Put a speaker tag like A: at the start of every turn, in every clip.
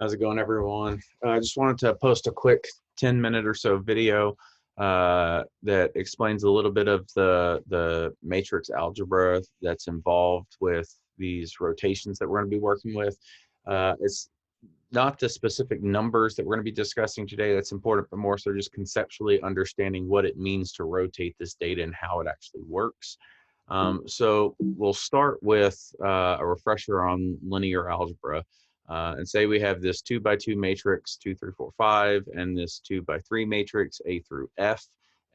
A: How's it going, everyone? I just wanted to post a quick 10-minute or so video that explains a little bit of the matrix algebra that's involved with these rotations that we're going to be working with. It's not the specific numbers that we're going to be discussing today that's important, but more so just conceptually understanding what it means to rotate this data and how it actually works. So we'll start with a refresher on linear algebra. And say we have this 2 by 2 matrix 2, 3, 4, 5, and this 2 by 3 matrix A through F.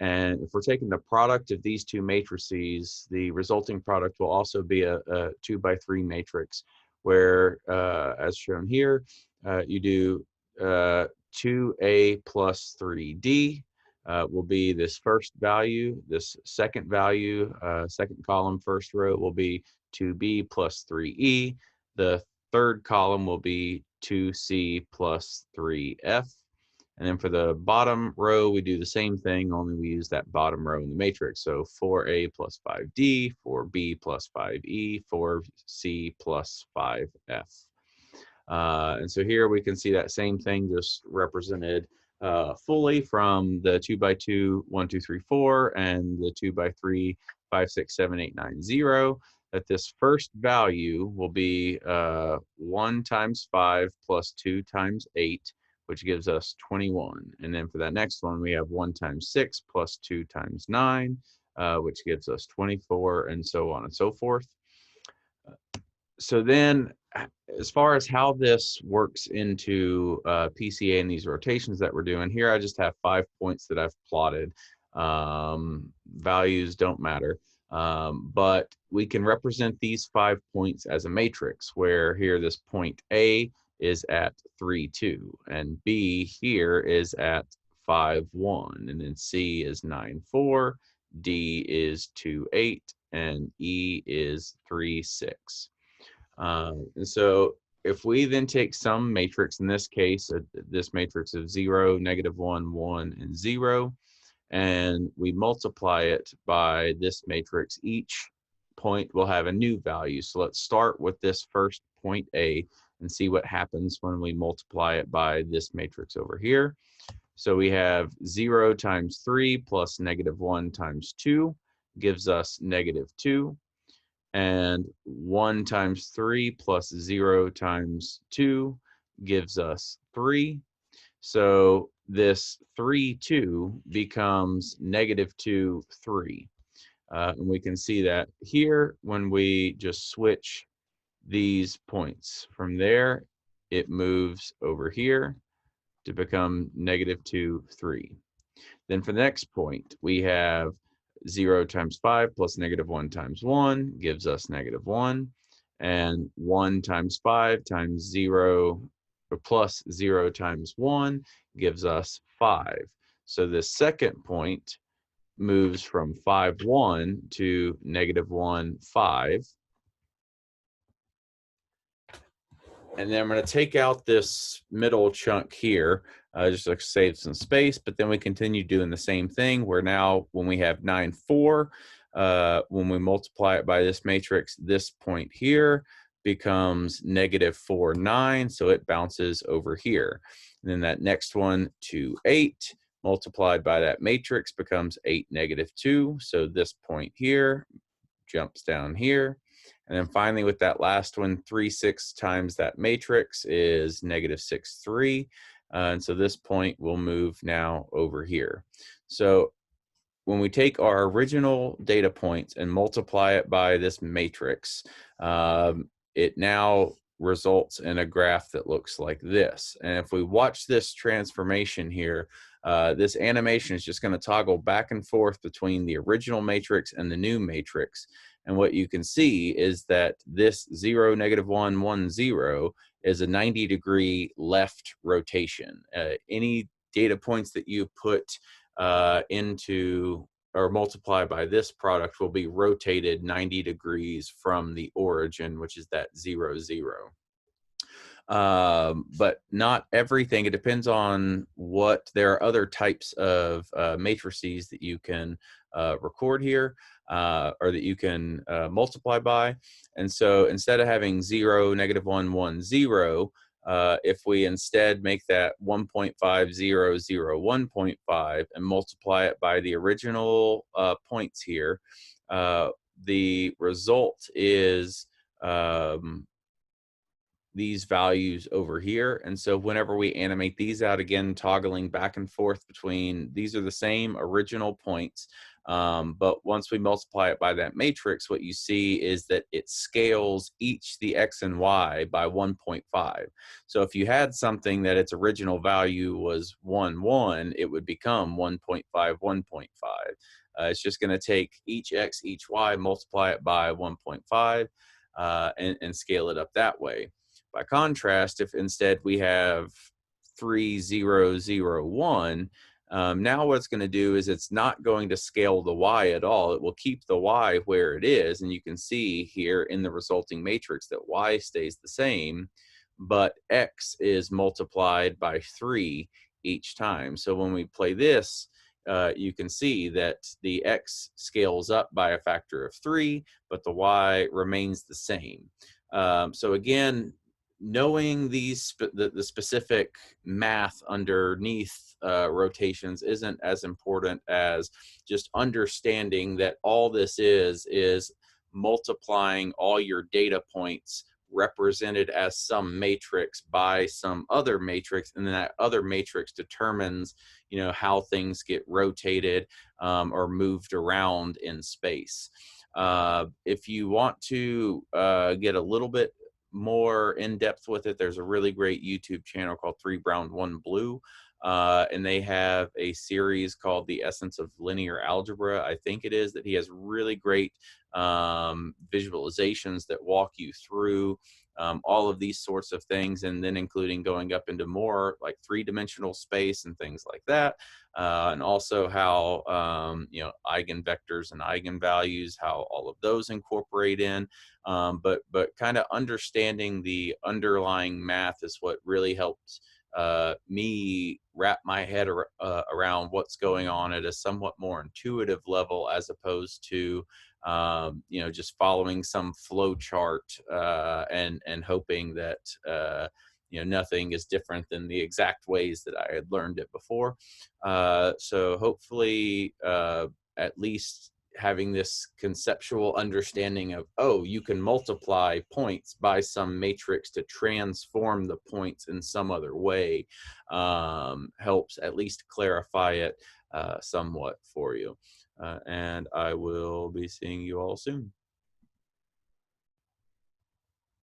A: And if we're taking the product of these two matrices, the resulting product will also be a 2 by 3 matrix, where, as shown here, you do 2A plus 3D will be this first value. This second value, second column, first row, will be 2B plus 3E. The third column will be 2C plus 3F. And then for the bottom row, we do the same thing, only we use that bottom row in the matrix. So 4A plus 5D, 4B plus 5E, 4C plus 5F. And so here we can see that same thing just represented fully from the 2 by 2, 1, 2, 3, 4, and the 2 by 3, 5, 6, 7, 8, 9, 0. That this first value will be 1 times 5 plus 2 times 8, which gives us 21. And then for that next one, we have 1 times 6 plus 2 times 9, which gives us 24, and so on and so forth. So then, as far as how this works into PCA and these rotations that we're doing, here I just have 5 points that I've plotted. Values don't matter. But we can represent these 5 points as a matrix, where here this point A is at 3, 2, and B here is at 5, 1, and then C is 9, 4, D is 2, 8, and E is 3, 6. And so if we then take some matrix, in this case, this matrix of 0, -1, 1, and 0, and we multiply it by this matrix, each point will have a new value. So let's start with this first point A and see what happens when we multiply it by this matrix over here. So we have 0 times 3 plus -1 times 2 gives us -2. And 1 times 3 plus 0 times 2 gives us 3. So this 3, 2 becomes -2, 3. And we can see that here when we just switch these points. From there, it moves over here to become -2, 3. Then for the next point, we have 0 times 5 plus -1 times 1 gives us -1. And 1 times 5 times 0 or plus 0 times 1 gives us 5. So the second point moves from 5, 1 to -1, 5. And then I'm going to take out this middle chunk here, just to save some space, but then we continue doing the same thing, where now when we have 9, 4, when we multiply it by this matrix, this point here becomes -4, 9, so it bounces over here. And then that next one, 2, 8, multiplied by that matrix becomes 8, -2, so this point here jumps down here. And then finally, with that last one, 3, 6 times that matrix is -6, 3. And so this point will move now over here. So when we take our original data points and multiply it by this matrix, it now results in a graph that looks like this. And if we watch this transformation here, this animation is just going to toggle back and forth between the original matrix and the new matrix. And what you can see is that this 0, -1, 1, 0 is a 90-degree left rotation. Any data points that you put into or multiply by this product will be rotated 90 degrees from the origin, which is that 0, 0. But not everything. It depends on what. There are other types of matrices that you can record here, or that you can multiply by. And so instead of having 0, -1, 1, 0, If we instead make that 1.5001.5 and multiply it by the original points here, the result is these values over here. And so whenever we animate these out, again, toggling back and forth between, these are the same original points, but once we multiply it by that matrix, what you see is that it scales each the x and y by 1.5. So if you had something that its original value was 1, 1, it would become 1.5, 1.5. It's just going to take each x, each y, multiply it by 1.5, and scale it up that way. By contrast, if instead we have 3001, now what it's going to do is it's not going to scale the y at all. It will keep the y where it is. And you can see here in the resulting matrix that y stays the same, but x is multiplied by 3 each time. So when we play this, you can see that the x scales up by a factor of 3, but the y remains the same. So again, knowing these the specific math underneath rotations isn't as important as just understanding that all this is multiplying all your data points represented as some matrix by some other matrix, and then that other matrix determines, you know, how things get rotated or moved around in space. If you want to get a little bit more in depth with it, there's a really great YouTube channel called 3 Brown 1 Blue, and they have a series called The Essence of Linear Algebra, I think it is, that he has really great visualizations that walk you through all of these sorts of things, and then including going up into more like 3-dimensional space and things like that, and also how you know, eigenvectors and eigenvalues, how all of those incorporate in. But kind of understanding the underlying math is what really helped me wrap my head around what's going on at a somewhat more intuitive level, as opposed to you know, just following some flow chart and hoping that you know, nothing is different than the exact ways that I had learned it before. So hopefully at least having this conceptual understanding of, oh, you can multiply points by some matrix to transform the points in some other way, helps at least clarify it somewhat for you. And I will be seeing you all soon.